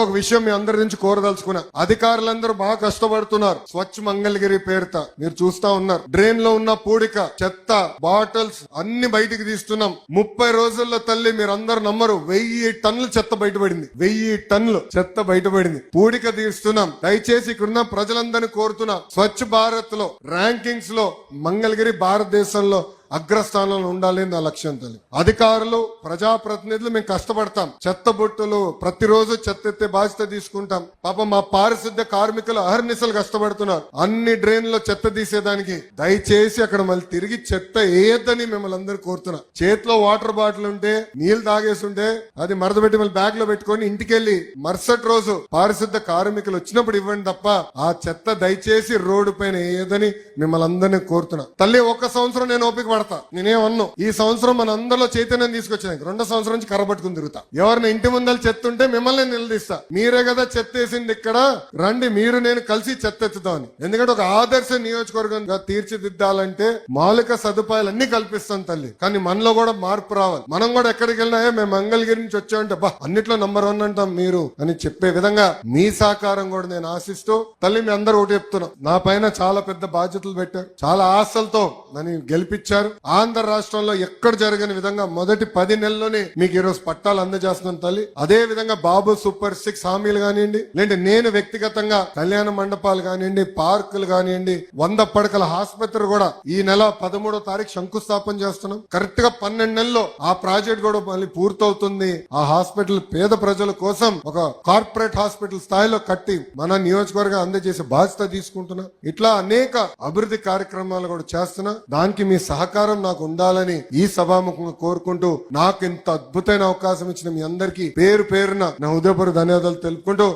ఒక విషయం మీ అందరి నుంచి కోరదలుచుకున్నా. అధికారులందరూ బాగా కష్టపడుతున్నారు. స్వచ్ఛ మంగళగిరి పేరుత మీరు చూస్తా ఉన్నారు. డ్రైన్ లో ఉన్న పూడిక, చెత్త, బాటిల్స్ అన్ని బయటికి తీస్తున్నాం. 30 రోజుల్లో తల్లి మీరు అందరు నమ్మరు, 1000 టన్నుల చెత్త బయటపడింది. 1000 టన్నులు చెత్త బయటపడింది. పూడిక తీస్తున్నాం. దయచేసి ఇక్కడున్న ప్రజలందరినీ కోరుతున్నా, స్వచ్ఛ భారత్ లో ర్యాంకింగ్స్ లో మంగళగిరి భారతదేశంలో అగ్రస్థానంలో ఉండాలి నా లక్ష్యం తల్లి. అధికారులు, ప్రజాప్రతినిధులు మేము కష్టపడతాం. చెత్త బుట్టలు ప్రతిరోజు చెత్త ఎత్తే బాధ్యత తీసుకుంటాం. పాపం మా పారిశుద్ధ్య కార్మికులు అహర్నిశలు కష్టపడుతున్నారు అన్ని డ్రైన్లో చెత్త తీసేదానికి. దయచేసి అక్కడ మళ్ళీ తిరిగి చెత్త వేయద్దని మిమ్మల్ని అందరూ కోరుతున్నా. చేతిలో వాటర్ బాటిల్ ఉంటే, నీళ్లు తాగేసి ఉంటే అది మరదబెట్టి మళ్ళీ బ్యాగ్ లో పెట్టుకొని ఇంటికెళ్లి మరుసటి రోజు పారిశుద్ధ్య కార్మికులు వచ్చినప్పుడు ఇవ్వండి తప్ప ఆ చెత్త దయచేసి రోడ్డు పైన వేయదని మిమ్మల్ని అందరినీ కోరుతున్నా. తల్లి, 1 సంవత్సరం నేను ఓపిక నేనేమన్నా ఈ సంవత్సరం మన అందరిలో చైతన్యం తీసుకొచ్చాను. 2వ సంవత్సరం నుంచి కర్రబట్టుకుని తిరుగుతా. ఎవరిని ఇంటి ముందర చెత్త ఉంటే మిమ్మల్ని నిలదీస్తా. మీరే కదా చెత్త వేసింది ఇక్కడ, రండి మీరు నేను కలిసి చెత్త ఎత్తుతామని. ఎందుకంటే ఒక ఆదర్శ నియోజకవర్గంగా తీర్చిదిద్దాలంటే మౌలిక సదుపాయాలు అన్ని కల్పిస్తాం తల్లి. కానీ మనలో కూడా మార్పు రావాలి. మనం కూడా ఎక్కడికి వెళ్ళినా మేము మంగళగిరి నుంచి వచ్చామంటే బా అన్నిట్లో నంబర్ 1 అంటాం మీరు అని చెప్పే విధంగా మీ సహకారం కూడా నేను ఆశిస్తూ తల్లి మీ అందరూ ఒకటి చెప్తున్నాం. నా పైన చాలా పెద్ద బాధ్యతలు పెట్టారు. చాలా ఆశలతో నన్ను గెలిపించారు. ఆంధ్ర రాష్ట్రంలో ఎక్కడ జరగని విధంగా మొదటి 10 నెలల్లోనే మీకు ఈరోజు పట్టాలు అందజేస్తున్నాను తల్లి. అదే విధంగా బాబు సూపర్ 6 హామీలు కానివ్వండి, లేదంటే నేను వ్యక్తిగతంగా కళ్యాణ మండపాలు కానివ్వండి, పార్కులు కానివ్వండి, 100 పడకల ఆసుపత్రి కూడా ఈ నెల 13వ తారీఖు శంకుస్థాపన చేస్తున్నాం. కరెక్ట్ గా 12 నెలల్లో ఆ ప్రాజెక్ట్ కూడా మళ్ళీ పూర్తవుతుంది. ఆ హాస్పిటల్ పేద ప్రజల కోసం ఒక కార్పొరేట్ హాస్పిటల్ స్థాయిలో కట్టి మన నియోజకవర్గం అందజేసే బాధ్యత తీసుకుంటున్నా. ఇట్లా అనేక అభివృద్ధి కార్యక్రమాలు కూడా చేస్తున్నా. దానికి మీ సహకారం నాకు ఉండాలని ఈ సభాముఖంగా కోరుకుంటూ, నాకు ఇంత అద్భుతమైన అవకాశం ఇచ్చిన మీ అందరికీ పేరు పేరున నా హృదయపూర్వక ధన్యవాదాలు తెలుపుకుంటూ